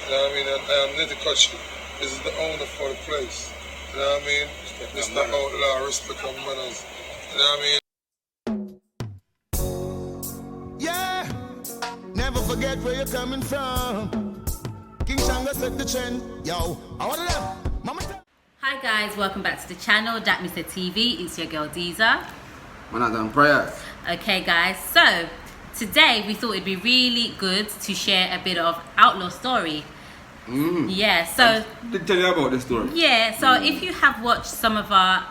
You know what I mean? And I am Netikachi. This is the owner for the place. You know what I mean? Mr. Outlaw, respect and manners. You know what I mean? Yeah, never forget where you're coming from. King Shanga set the trend. Yo, I want them. Mama. Hi guys, welcome back to the channel, datmisehtv. It's your girl Deezer. Manadam prayers. Okay guys, so today we thought it'd be really good to share a bit of outlaw story. Yeah, so Did tell you about the story. yeah, so if you have watched some of our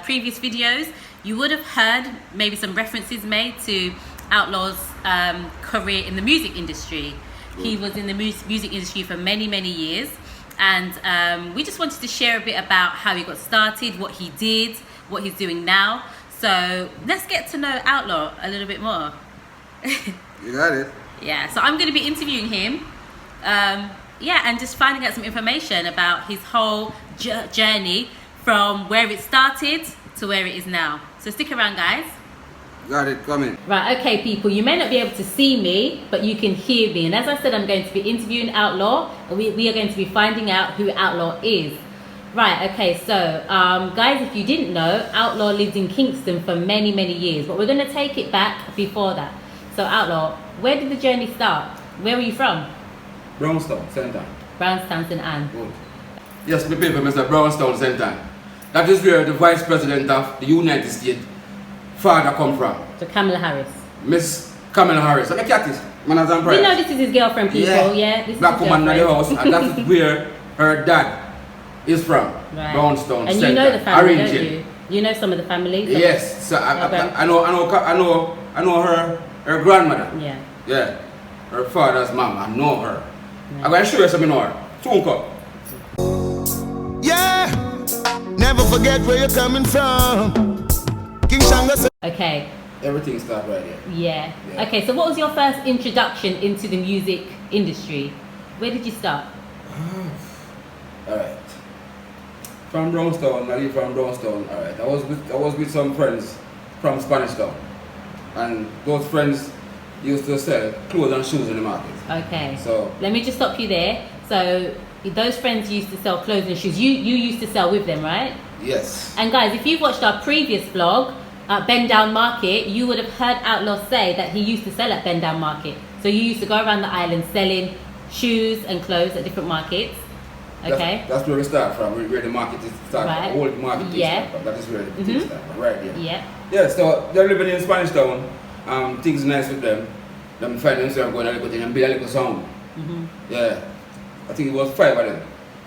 previous videos, you would have heard maybe some references made to Outlaw's career in the music industry. He was in the music industry for many years, and we just wanted to share a bit about how he got started, what he did, what he's doing now. So let's get to know Outlaw a little bit more. You got it. Yeah, so I'm going to be interviewing him, and just finding out some information about his whole journey from where it started to where it is now. So stick around, guys. Got it, coming. Right, okay, people, you may not be able to see me, but you can hear me. And as I said, I'm going to be interviewing Outlaw, and we are going to be finding out who Outlaw is. Right, okay, so, guys, if you didn't know, Outlaw lived in Kingston for many years, but we're going to take it back before that. So, Outlaw, where did the journey start? Where were you from? Brownstown, St. Anne. Brownstown, St. Anne. Good. Yes, my paper, Mr. Brownstown, St. Anne. That is where the Vice President of the United States father come from. So, Kamala Harris. Miss Kamala Harris. I'm a cat is. Manadam We prayers. know this is his girlfriend, people, yeah? This is Black his woman in the girlfriend. house, and that is where her dad is from. Right. Brownstown, And St. you know the family, Arranged don't it. you? You know some of the families? Yes, so I know her grandmother. Yeah. Yeah, her father's mom. I know her. I'm going to show you something more. Soon come. Yeah, never forget where you're coming from. King Shanga said. Okay. Everything starts right here. Yeah. Yeah. Okay, so what was your first introduction into the music industry? Where did you start? Alright. From Brownstown, I live from Brownstown. Alright. I was with some friends from Spanish Town. And those friends used to sell clothes and shoes in the market. Okay. So Let me just stop you there. So those friends used to sell clothes and shoes. You used to sell with them, right? yes. And guys, if you've watched our previous vlog, Bend Down Market, you would have heard Outlaw say that he used to sell at Bend Down Market. So you used to go around the island selling shoes and clothes at different markets. Okay. That's where we start from, where the market is started. Right. The old market is Yeah. start from. That is where the things start from, right here. Yeah. Yeah, so they're living in Spanish Town. Things nice with them. Them find themselves going a little thing and build a little sound. Yeah. I think it was 5 of them.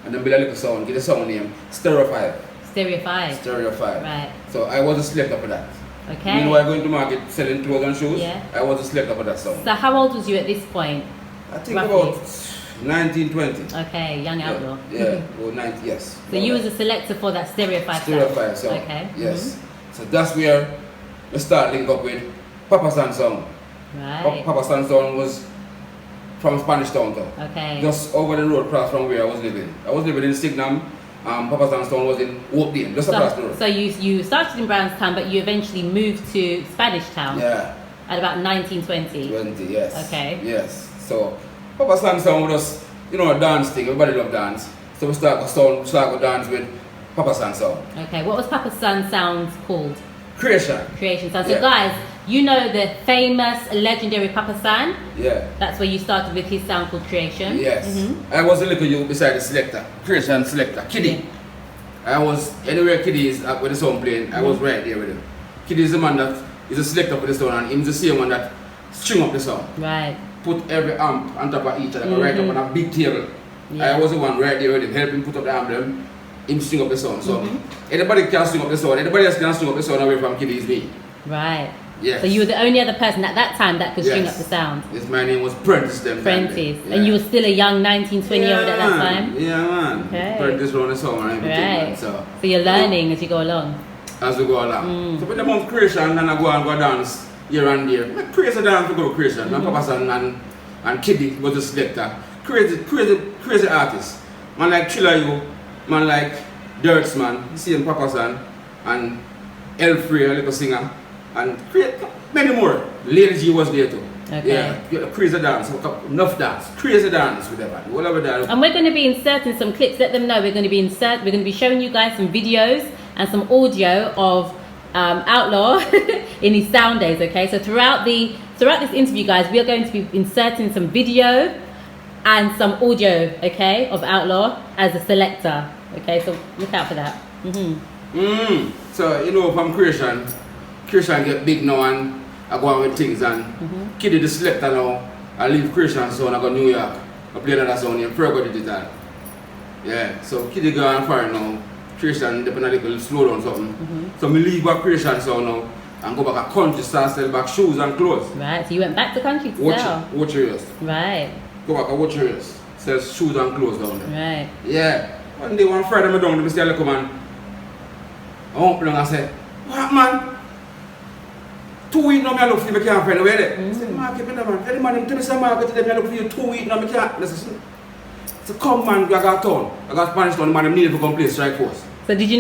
And then build a little sound, get a sound name, Stereo 5. Stereo 5. Stereo 5. Right. So I was a selector for that. Okay. Meanwhile going to market selling clothes and shoes, Yeah. I was a selector for that sound. So how old was you at this point? I think roughly? about 19, 20. Okay, young Outlaw. Yeah, about 90, yes. So you was a selector for that Stereo 5 Stereo sound? 5 sound. Okay. Yes. So that's where we start link up with Papa San sound. Right. Papa San sound was from Spanish Town. Okay. Just over the road across from where I was living. I was living in Signam. Papa San's town was in Oakdale, just across the road. So you started in Brownstown, but you eventually moved to Spanish Town Yeah, at about 1920. 20, yes. Okay. Yes. So Papa San's town was, a dance thing. Everybody love dance. So we start to dance with Papa San's sound. Okay, what was Papa Sun's sound called? Creation. Creation Sound. So Yeah. guys, you know the famous, legendary Papa San? Yeah. That's where you started with his sound called Creation? Yes. I was a little youth beside the selector, Creation selector, Kiddy. I was, anywhere Kiddy is with the sound playing, I was right there with him. Kiddy is the man that is a selector for the sound, and he's the same one that string up the sound. Right. Put every amp on top of each other, right up on a big table. Yeah. I was the one right there with him, helping put up the emblem, him string up the sound. So anybody can string up the sound, anybody else can string up the sound away from Kiddy is me. Right. Yes. So you were the only other person at that time that could string up Yes. the sound? Yes, my name was Prentice then. Prentice. Yeah. And you were still a young 19, 20-year-old at that time? Yeah, man. Okay. Prentice around the song and everything. Right. Man. So you're learning as you go along? as we go along. So with the month creation, and I go dance here and there. Like crazy dance to go to creation. And Papa San and Kiddy was the selector. Crazy artists. Man like Chilla You, man like Dirts man, same Papa San, and Elfrey, a little singer, and many more. Lady G was there too. Okay. Yeah, crazy dance, enough dance, crazy dance with everybody, whatever dance. And we're going to be inserting some clips. Let them know we're going to be showing you guys some videos and some audio of Outlaw in his sound days. Okay, so throughout this interview, guys, we are going to be inserting some video and some audio, okay, of Outlaw as a selector. Okay, so look out for that. So you know, from creation get big now and I go on with things and Kiddy the selector now. I leave creation sound, I go New York. I play another sound in Fergo Digital. Yeah, so Kiddy go on far now. Creation depend a little slow down something. So me leave back creation sound now and go back a country start sell back shoes and clothes. Right, so you went back to country to sell. Watch yours. Right. Go back and watch yours. Sell shoes and clothes down there. Right. Yeah. One day one Friday I down to Mr. Come and I open and I say, what man? 2 weeks now I look for you, I can't find a way there. I said, market man, tell the man, tell me some market today, I look for you 2 weeks now, I can't. Listen. So come man, I got town. I got Spanish town, the man needed to come play strike force. So did you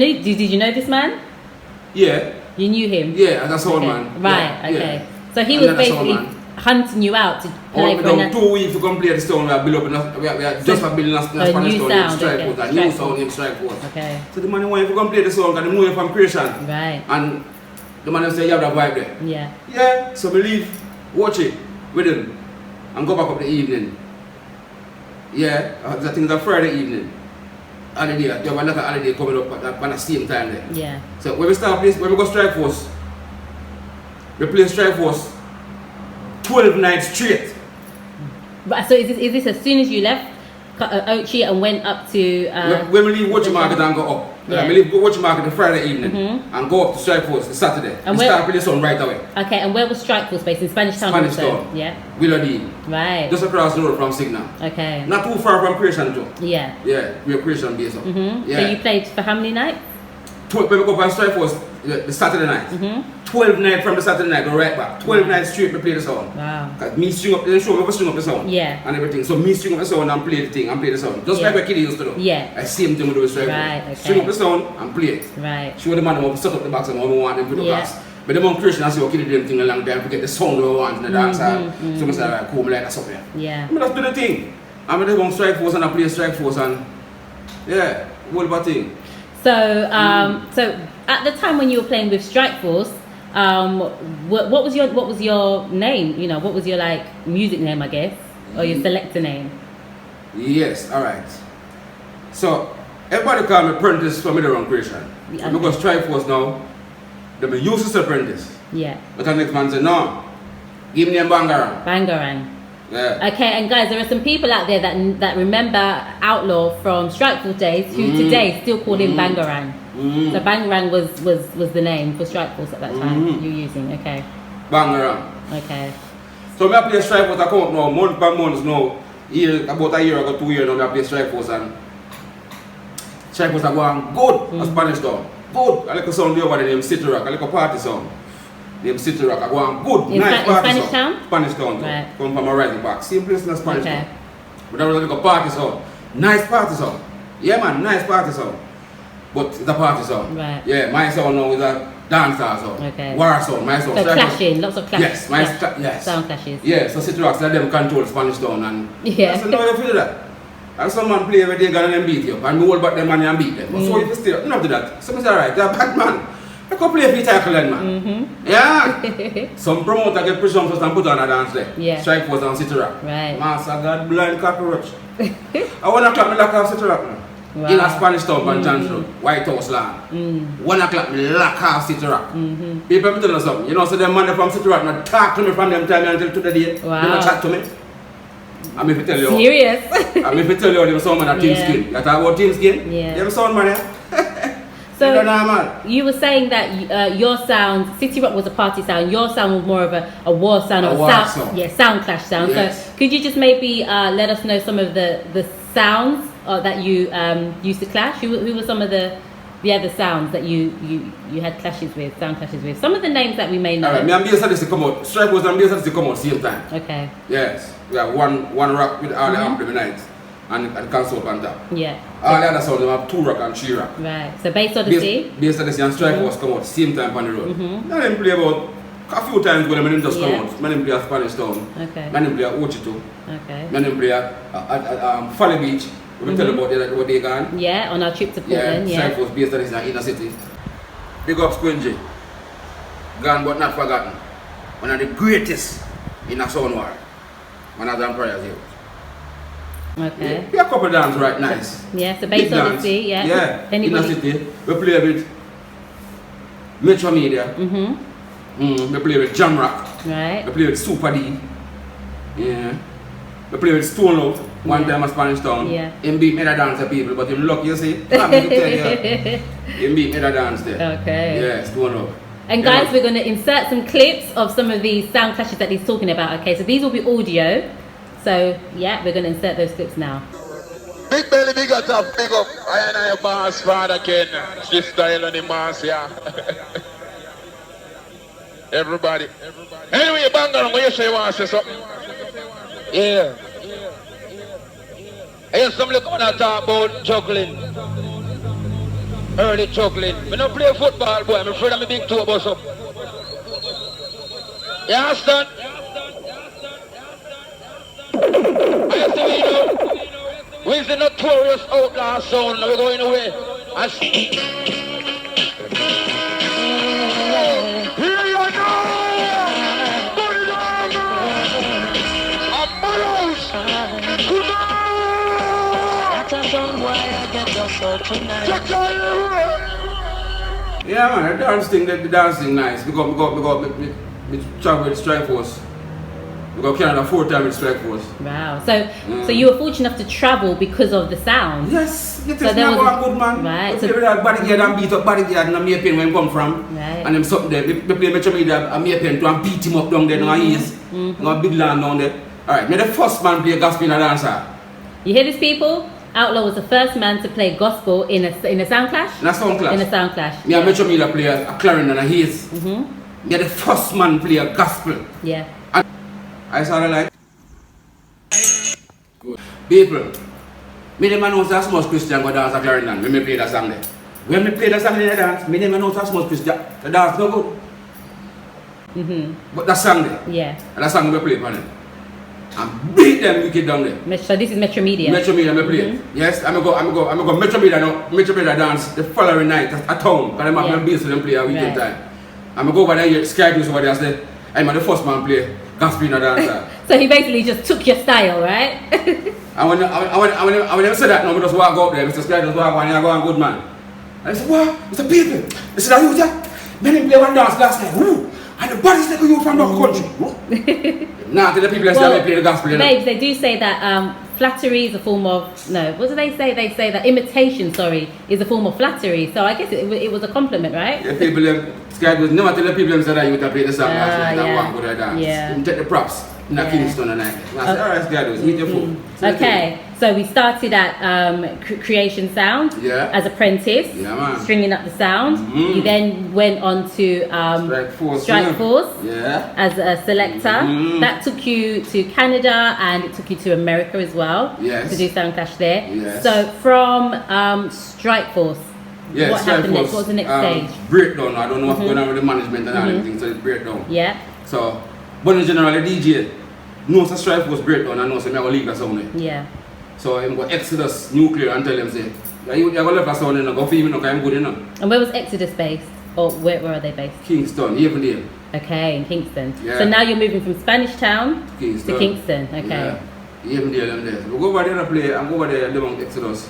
know this man? Yeah. You knew him? Yeah, as a sound Okay. man. Right, Yeah. okay. Yeah. So he And was then a sound basically man. hunting you out to I play went for down another. 2 weeks to come play the stone, we are build up, we are just for building a Spanish new town, sound, strike okay. force, a Strike new force. sound named strike force. Okay. So the man wanted to come play the song and the know him from creation. Right. And the man say, you have that vibe there. Yeah. Yeah, so we leave, watch it with him and go back up the evening. Yeah, I think it's a Friday evening. Holiday, you have another holiday coming up at the same time there. Yeah. So when we start place, when we go strike force, we play strike force 12 nights straight. But so is this as soon as you left Ochi and went up to when we leave Watch Market and go up. Yeah. We leave Watch Market the Friday evening and go up to strike force the Saturday. And we where- start playing song right away. Okay, and where was Strike Force based? In Spanish Town Spanish also? Town. Yeah. Willowdene. Right. Just across the road from Signal. Okay. Not too far from Creation too. Yeah. Yeah, we are Creation based up. Yeah. So you played for how many nights? When we go by strike force the Saturday night. 12 nights from the Saturday night, go right back. 12 nights straight we play the song. Wow. Cause me string up, they show me string up the sound. Yeah. And everything. So me string up the sound and play the thing and play the sound. Just Yeah. like what Kiddy used to do. Yeah. I same thing we do with strike Right, force. okay. String up the sound and play it. Right. Show the man how to set up the box and how we want them to do Yeah. box. But the man Christian and say, okay, they do them thing a long time to get the sound we want in the dance hall. So I say, alright, cool, I like that's up here. Yeah. I mean, that's do the thing. I'm going to strike force and I play strike force and yeah, whole bad thing. So so at the time when you were playing with Strike Force, what was your name? You know, what was your like music name, I guess, or your selector name? Yes, alright. So everybody call me Prentice from the wrong creation. Yeah, I'm going to strike force now. They be used to say Prentice. Yeah. But the next man say, no, give me a Bangaran. Bangaran. Yeah. Okay, and guys, there are some people out there that remember Outlaw from Strike Force days who today still call him Bangaran. So Bangaran was the name for Strike Force at that time you were using. Okay. Bangaran. Okay. So I play strike force, I come up now, month by month now. About a year ago, 2 years now, I play strike force and strike force are going good as Spanish town. Good. I like a sound there over the name City Rock, I like a party song. Name City Rock, I go on good, In nice party Spanish song. town? Spanish town too. Right. Come from a rising back. Same place in the Spanish Okay. town. But I was like a party song. Nice party song. Yeah man, nice party song. But it's a party song. Right. Yeah, my song now is a dancer song. Okay. War song, my song. So Strike force. clashing, lots of clashes. Yes, my yes. Sound clashes. Yeah, so City Rocks, let them control Spanish town and Yeah. I said, no, you feel that. And some man play every day gonna them beat you up and me hold back them and beat them. So if you still, you don't do that. Some say, alright, you're a bad man. I can play for you tackle them, man. Yeah. Some promoter get presumptuous and put on a dance there. Yeah. Strike force on City Rock. Right. Master God blind cockroach. I want to clap me lock off City Rock now. Wow. In a Spanish town, on John's Road, White House land. 1 o'clock, me lock off City Rock. People, me tell you something. You know, so them man from City Rock, not talk to me from them time until today. Wow. They don't chat to me. I'm if I tell you. Serious? I'm if I tell you, them sound man at team Yeah. skin. You talk about team skin? Yeah. Them sound man, yeah? So You don't know, man. you were saying that your sound, City Rock was a party sound. Your sound was more of a war sound, A or war sound, sound. yeah, sound clash sound. Yes. So could you just maybe let us know some of the sounds that you used to clash? Who were some of the other sounds that you had clashes with, sound clashes with? Some of the names that we may know. Alright, me and BS to come out. Strike was and BS to come out same time. Okay. Yes. We have one rock with all the amp every night and console on top. Yeah. All the other sounds they have 2 rock and 3 rock. Right. So Bass Odyssey. BS and Strike was come out same time on the road. Now them play about A few times when I just come Yeah. out, I play at Spanish Town. Okay. I play at Ochito. Okay. I play at Folly Beach. We tell about what they gone. Yeah, on our trip to Portland, yeah. Strike Force based that is in the inner city. Big up Squingy. Gone but not forgotten. One of the greatest in a sound war. One of them prayers here. Okay. We a couple dance right nice. Yeah, so based Big on the dance. sea, yeah. Yeah, Anybody? inner city. We play with Metro Media. We play with Jam Rock. Right. We play with Super D. Yeah. We play with Stone Out. One time at Spanish Town. Yeah. Him beat me the dancer people, but him lucky, you see. I'm going to tell you. Him beat me the dance there. Okay. Yeah, Stone Out. And guys, we're going to insert some clips of some of these sound clashes that he's talking about. Okay, so these will be audio. So, yeah, we're going to insert those clips now. Big belly, big up, big up. I and I boss father Ken, sister Ellen in mass, yeah. Everybody. Anyway, Bangalore, what you say you want to say something? Yeah. I hear somebody coming and talk about juggling. Early juggling. I don't play football, boy. I'm afraid I'm a big toe bus up. You understand? I have to be, you know, where's the notorious Outlaw'S sound? Now we're going away. And here you know! Put it on! I'm Maros! Yeah, man, the dance thing nice. We travel with Strike Force. We got Canada 4 times with Strike Force. Wow. So you were fortunate enough to travel because of the sound? Yes, it is there never was a good man. right, We so- play with that bodyguard and beat up bodyguard and me pain where he come from. Right. And them something there. We play Metro Media and me pain to and beat him up down there on his. Got a big land down there. Alright, me the first man play gospel in a dancer. You hear this, people? Outlaw was the first man to play gospel in a sound clash? In a sound clash. In a sound clash. Me and Metro Media play a clarinet and a haze. Me the first man play a gospel. Yeah. And I saw the like. Good. People, me never know so much Christian go dance a clarinet when me play that song there. When me play that song in the dance, me never know so much Christian. The dance no good. But that song there, Yeah. and that song we play on it. And beat them wicked down there. So this is Metro Media. Metro Media me play. Yes, I'm go Metro Media now. Metro Media dance the following night at town. Because I'm Yeah. a base for them play a weekend Right. time. I'm go over there, Sky News over there, say, I'm the first man play gospel in a dancer. So he basically just took your style, right? And when them say that now, we just walk out there, Mr. Sky just walk on, you go on good man. And I said, what? Mr. People, they said, are you there? Men play one dance last night, woo! And the body's like you from the country. Now to the people that say they play the gospel, you know. Babes, they do say that flattery is a form of, no, what do they say? They say that imitation, is a form of flattery. So I guess it was a compliment, right? The people, Sky was never tell the people that you to play the song last night and yeah. walk with their dance. Yeah. You take the props in a Kingston and I said, alright, Sky, eat your food. Okay, so we started at Creation Sound Yeah. as apprentice, Yeah, man. stringing up the sound. You then went on to Strike Force Yeah. as a selector. That took you to Canada and it took you to America as well. Yes. To do sound clash there. Yes. So from Strike Force, Yeah, what Strike happened next? Force, What was the next stage? Breakdown. I don't know what's going on with the management and everything, so it's breakdown. Yeah, So, but in general, the DJ knows the Strike Force breakdown and knows that I'm going to leave that sound there. yeah. So I'm going to Exodus Nuclear and tell them, say, you're going to leave that sound there, go for me, no, I'm good enough. And where was Exodus based? Or where are they based? Kingston, Avondale. Okay, in Kingston. Yeah. So now you're moving from Spanish Town Kingston. to Kingston. Okay. Yeah, Avondale and there. We go over there and play, I'm go over there and live on Exodus.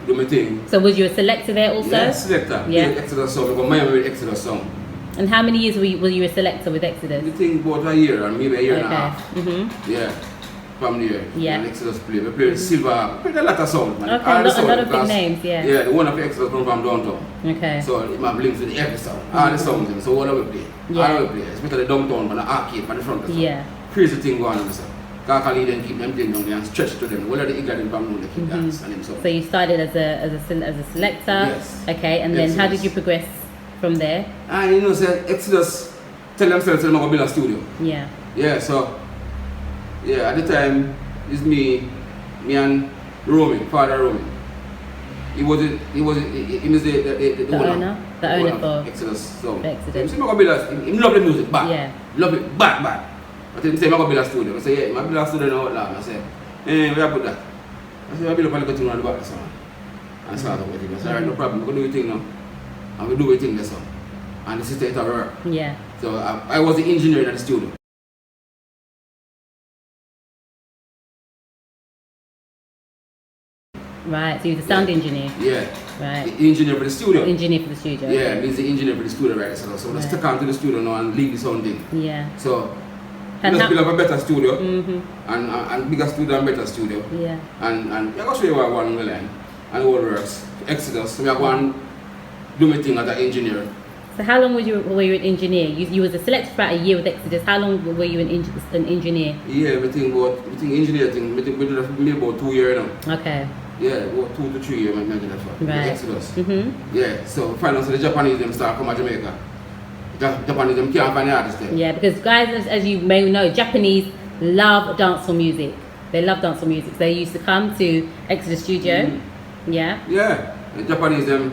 Do my thing. So was you a selector there also? Yeah, selector. Yeah. Play Exodus song, we go Miami with Exodus song. And how many years were you a selector with Exodus? The thing about a year and maybe a year and a Okay. half. Yeah. From there. Yeah. And Exodus play. We play Silver. We played a lot of sound, man. Okay, All the a sound lot of big because- names, yeah. Yeah, the one of Exodus come from downtown. Okay. So it might links with every sound. All the sounds. So what do we play? Yeah. All we play. Especially downtown, on the arcade, on the front of the sound. Yeah. Crazy thing going on. Kakali then keep them thing down there and stretch to them. What are the England from down they keep dance and them so. So you started as a selector. Yes. Okay, and then how Exodus. did you progress from there? And you know, say Exodus tell themselves they're going to build a studio. Yeah. Yeah, so yeah, at the time it's me and Romy, Father Romy. he was the owner. The owner for Exodus. So Exodus. he love the music bad. Yeah. Love it bad. But he say, I'm going to build a studio. I say, yeah, I build a studio in Outlaw. I say, where I put that? I say, I build up a little thing around the back of the song. And start up with it. I say, alright, no problem, we're going to do your thing now. And we do your thing this song. And the system will work. Yeah. So I was the engineer in the studio. Right, so you're the sound engineer. Yeah. Right. The engineer for the studio. Engineer for the studio. Yeah, he's the engineer for the studio right so let's take on to the studio now and leave the sound thing. Yeah. So And let's build up a better studio Mm-hmm. and bigger studio and better studio. Yeah. And I'm going to show you what I want in the line and how it works. Exodus, so I'm going to do my thing as an engineer. So how long were you an engineer? You was a selector for about a year with Exodus. How long were you an engineer? Yeah, everything engineer thing, we did that about 2 years now. Okay. Yeah, about 2 to 3 years I did that for. Right. Exodus. Mm-hmm. Yeah, so finally so the Japanese them start come to Jamaica. Japanese them can't find the artists there. Yeah, because guys, as you may know, Japanese love dancehall music. They love dancehall music. So they used to come to Exodus Studio. Mm-hmm. Yeah. Yeah, the Japanese them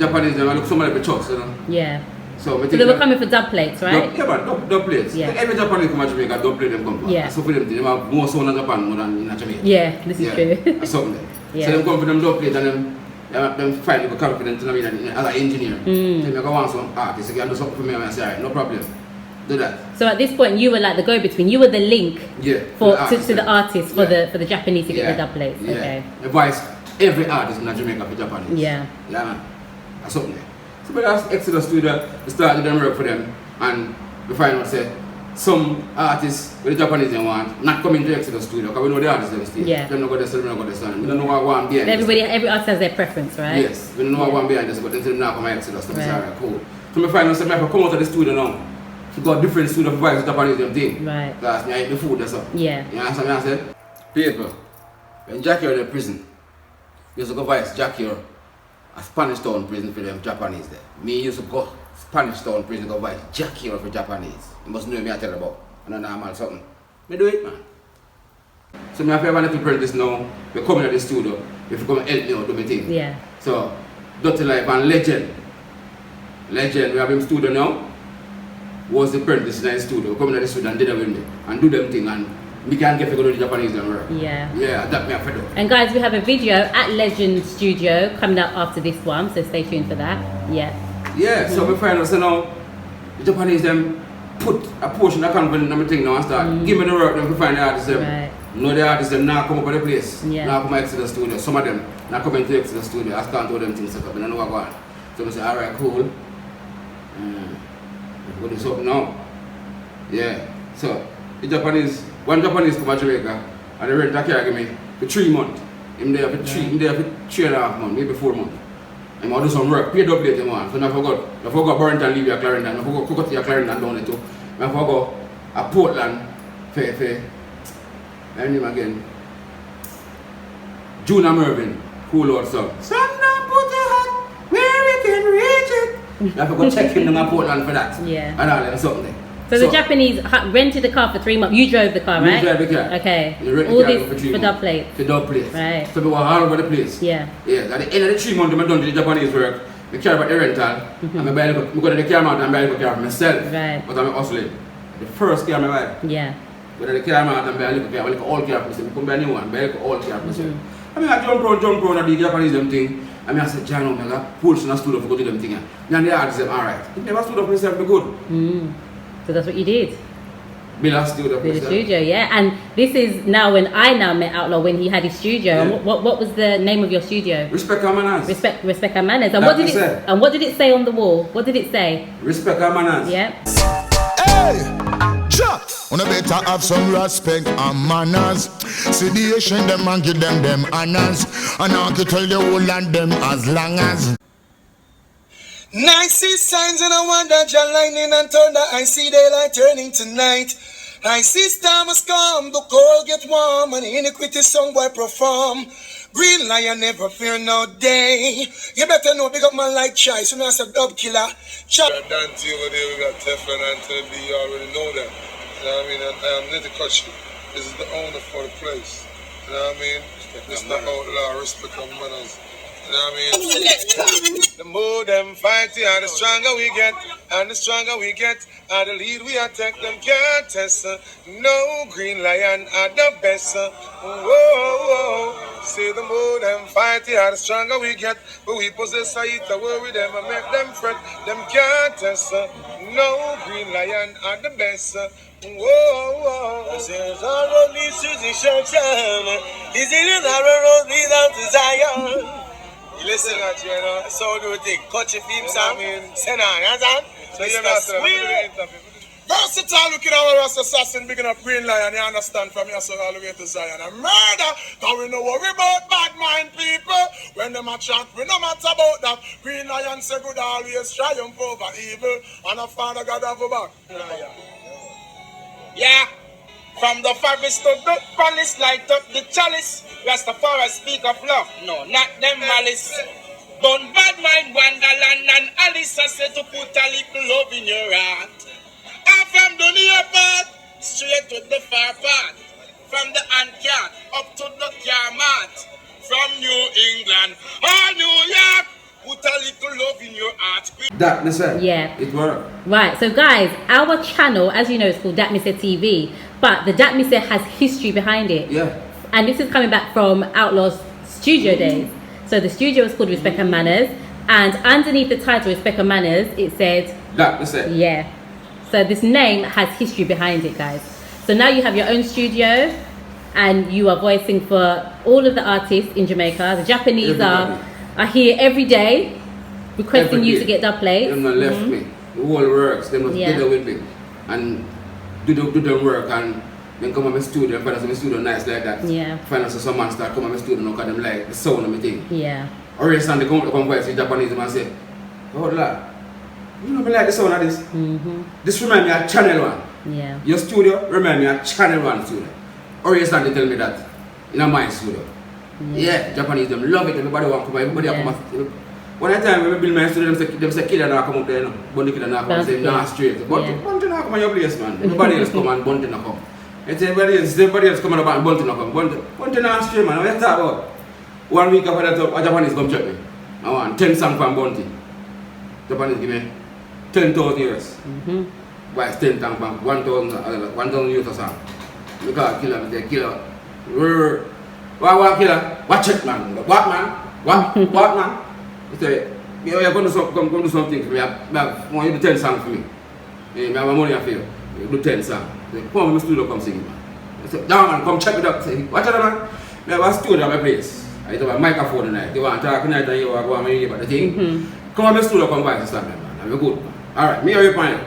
I look so much like church, you know. Yeah. So they were coming for dub plates, right? Yeah, but dub plates. Yeah. Every Japanese come to Jamaica, dub plate them come. Yeah. So for them, they have more sound in Japan more than in Jamaica. Yeah, this is true. That's something there. Yeah. So them come for them dub plates and them find them confident in me as an engineer. So I go want some artists, you can do something for me and I say, alright, no problem. Do that. So at this point, you were like the go-between. You were the link Yeah. to the artist for the Japanese to get the dub plates. Yeah. Okay. Advise every artist in Jamaica for Japanese. Yeah. Yeah, man. That's something there. So but that's Exodus Studio, we started them work for them and we find out say some artists with the Japanese they want not coming to Exodus Studio because we know the artists them still. Yeah. They don't go there, so they don't go there. We don't know what one behind Every artist has their preference, right? Yes, we don't know what one behind this, but they say now come to Exodus. So we say, alright, cool. So we find out say I have to come out of the studio now. We got different studio for vibes with Japanese them thing. Right. Because I eat the food that's up. Yeah. You understand what I said? People, when Jackie was in prison, we used to go vice Jackie a Spanish Town prison for them Japanese there. Me used to go Spanish Town prison go buy Jackie for Japanese. You must know me I tell about. And a normal something. Me do it, man. So me have a little apprentice now. We come in the studio. If you come and help me out do my thing. Yeah. So Dirty Life and Legend. Legend, we have him studio now. Was the apprentice in the studio. Come in the studio and did it with me. And do them thing and we can get to go to the Japanese and work. Yeah. Yeah, that me have to do. And guys, we have a video at Legend Studio coming up after this one, so stay tuned for that. Yeah. Yeah, so we find out so now the Japanese them put a portion of confidence in everything now and start give me the work them to find the artists them. Right. No the artists them now come up with the place. Yeah. Now come to Exodus Studio. Some of them now come into Exodus Studio. I start to them things set up and I know what going on. So we say, alright, cool. We'll do something now. Yeah. So one Japanese come to Jamaica and they rent a car give me for 3 months. I'm there for 3.5 months, maybe 4 months. I'm going to do some work, paid up later man. So I forgot Burrington leave your Clarendon, I forgot cook out your Clarendon down there too. I forgot a Portland for my name again. Juna Mervyn, cool old song. Sun down, put your hat where we can reach it. I forgot check him in Portland for that. Yeah. And all that something. So the Japanese rented the car for 3 months. You drove the car, right? You drive the car. Okay. You rent the All car this for 3 for months. dub plates. For dub plates. Right. So we were all over the place. Yeah. Yeah. At the end of the 3 months, I done the Japanese work. I care about the rental. And I go to the car mount and buy a car for myself. Right. But I'm hustling. The first car I buy. Yeah. Go to the car mount and buy a car. I buy all car for myself. I come buy a new one. Buy all car for myself. I mean, I jump around and the Japanese them thing. I mean, I said, John, I got pull in a studio for go to them thing. And the artist said, alright. If never stood up for myself, be good. So that's what you did. Build a studio for The myself. studio, yeah. And this is now when I now met Outlaw when he had his studio. Yeah. And what was the name of your studio? Respect our manners. Respect our manners. And That what did we said. what did it say on the wall? What did it say? Respect our manners. Yeah. Hey, Jack, on better have some respect and manners. See the Asian them and give them honors. And I can tell the whole land them as long as. Night see signs and I wonder John lightning and thunder. I see daylight turning to night. I see star must come, the cold get warm, and iniquity song boy perform. Green lion never fear no day. You better know big up man like Chai, so now a dub killer. Chai. Dante over there, we got Teflon and Anthony B, you already know that. You know what I mean? And I am Nitty. This is the owner for the place. You know what I mean? Mr. Outlaw, respect and manners. You The more them fight, the stronger we get, and the stronger we get, and the lead we attack them can't test. No green lion are the best. Whoa. Say the more them fight, the stronger we get, but we possess it to worry them and make them fret. Them can't test. No green lion are the best. Whoa. Says our road leads to destruction. Is it a narrow road lead out to Zion? You listen at you know, so do you think country film song, send on, so you're not versatile looking at our assassin, picking up green lion, you understand from your son all the way to Zion. And murder, cause we no worry about bad mind people. When them a chant, we no matter about that. Green lion say good always triumph over evil. And a father God have a back. Yeah. From the forest to the palace, light up the chalice. Rastafari speak of love, no, not them malice. Burn bad mind, Wonderland and Alice. I said to put a little love in your heart. And from the near part, straight to the far part. From the Antcat up to the Yarmouth. From New England or New York, put a little love in your heart. That listen. Yeah. It worked. Right, so guys, our channel, as you know, is called datmisehtv, but the datmise has history behind it. Yeah. And this is coming back from Outlaw'S studio days. So the studio was called Respect and Manners, and underneath the title Respect and Manners, it said Datmise. Yeah. So this name has history behind it, guys. So now you have your own studio, and you are voicing for all of the artists in Jamaica. The Japanese are here every day, requesting you to get dub plates. Them not left me. The whole works. Them not together with me, and do the work and. Then come on my studio and find out my studio nice like that. Yeah. Find out some man start come on my studio and look at them like the sound of my thing. Yeah. Or else they come voice with Japanese and say, oh lad, you know me like the sound of this. This remind me of Channel 1. Yeah. Your studio remind me of Channel 1 studio. Or else they tell me that in my studio. Yeah, Japanese them love it, everybody want to come, everybody come. One time when we build my studio, them say killer now come up there, but the killer now come and say nah straight. But Bunty now come on your place, man. Everybody else come and Bunty now come. It's everybody else coming up and Bunty now come. Bunty now straight, man. What you talk about? 1 week after that, a Japanese come check me. I want 10 songs from Bunty. Japanese give me 10,000 euros. Why it's 10 songs from 1,000 euros a song. Because killer, me say killer. What killer? Watch it, man. What man? What man? He say, you're going to do something for me. I want you to do 10 songs for me. I have money for you. You do 10 songs. Come on, my studio, come sing, man. I said, down man, come check it up. Say, watch it, man. I have a studio at my place. I have a microphone tonight. You want to talk tonight and you want to go on my about the thing. Come on, my studio, come by and start, man. I'm good, man. Alright, me or you find it.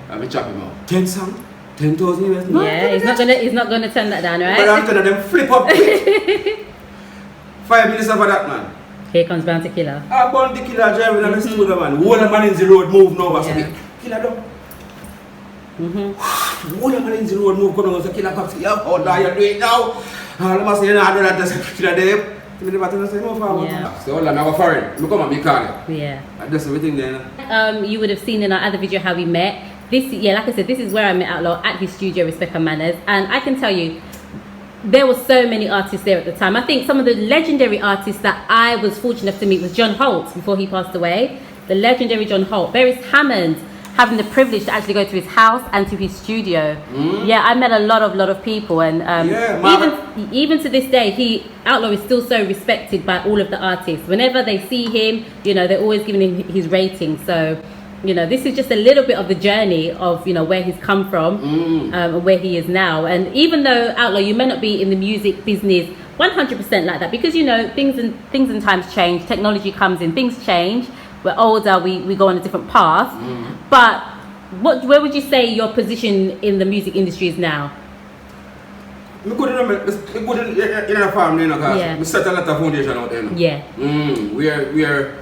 Let me chop him out. 10 songs? 10,000 euros? Yeah, he's not gonna turn that down, right? But I'm telling them, flip up. 5 minutes after that, man. Here comes Bounty Killer. I Bounty Killer driving on the studio, man. Whole man in the road move now. Yeah. Killer down. Whole man in the road move. Come on, Killer comes. Yeah, oh, now you're doing it now. I must say, I don't know that Killer there. Yeah. So all I'm foreign. Look at me, car. Yeah. That's everything there. You would have seen in our other video how we met. This, like I said, this is where I met Outlaw, at his studio, Respect and Manners. And I can tell you, there were so many artists there at the time. I think some of the legendary artists that I was fortunate enough to meet was John Holt before he passed away. The legendary John Holt. Beres Hammond, having the privilege to actually go to his house and to his studio. Yeah, I met a lot of people, and even to this day, Outlaw is still so respected by all of the artists. Whenever they see him, you know, they're always giving him his rating. So, you know, this is just a little bit of the journey of, you know, where he's come from and where he is now. And even though, Outlaw, you may not be in the music business 100% like that, because, you know, things and times change, technology comes in, things change. We're older, we go on a different path. But where would you say your position in the music industry is now? I go in a farm, you know, because we set a lot of foundation out there. Yeah. We are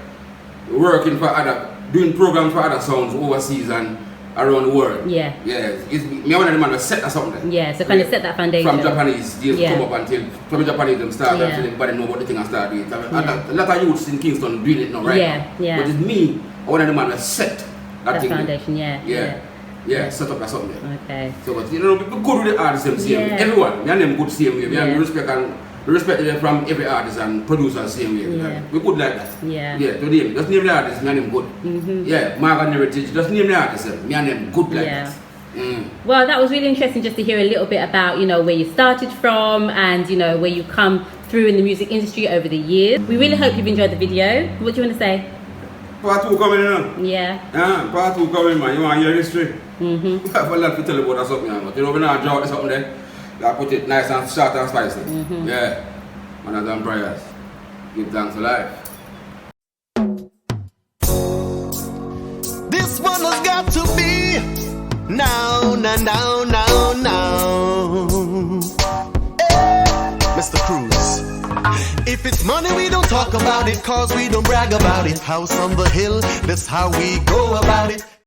working for doing programs for other sounds overseas and around the world. Yeah. Yeah. Me one of the man set us something. Yeah, so kind of set that foundation. From Japanese, they come up until from Japanese them start until everybody know about the thing and start doing it. A lot of youths in Kingston doing it now, right? Yeah. But it's me, one of the man that set that thing. Foundation, Yeah, set up that something. Okay. So but you know, people good with the artists them same. Everyone, me and them good same way. Me and respect and We respect them from every artist and producer same way. Yeah. We good like that. Yeah. Yeah, to them. Just name the artist, me and them good. Yeah, Mark and Heritage, just name the artist, me and them good like Yeah. that. Well, that was really interesting just to hear a little bit about, you know, where you started from and, you know, where you come through in the music industry over the years. We really hope you've enjoyed the video. What do you want to say? Part 2 coming in. Yeah. Part 2 coming, man. You want to hear history? I have a lot to tell you about that something, man. But you know, when I draw something there, I put it nice and short and spicy. Yeah. And I've done prayers. Give thanks for life. This one has got to be now. Hey, Mr. Cruz. If it's money, we don't talk about it, cause we don't brag about it. House on the hill, that's how we go about it.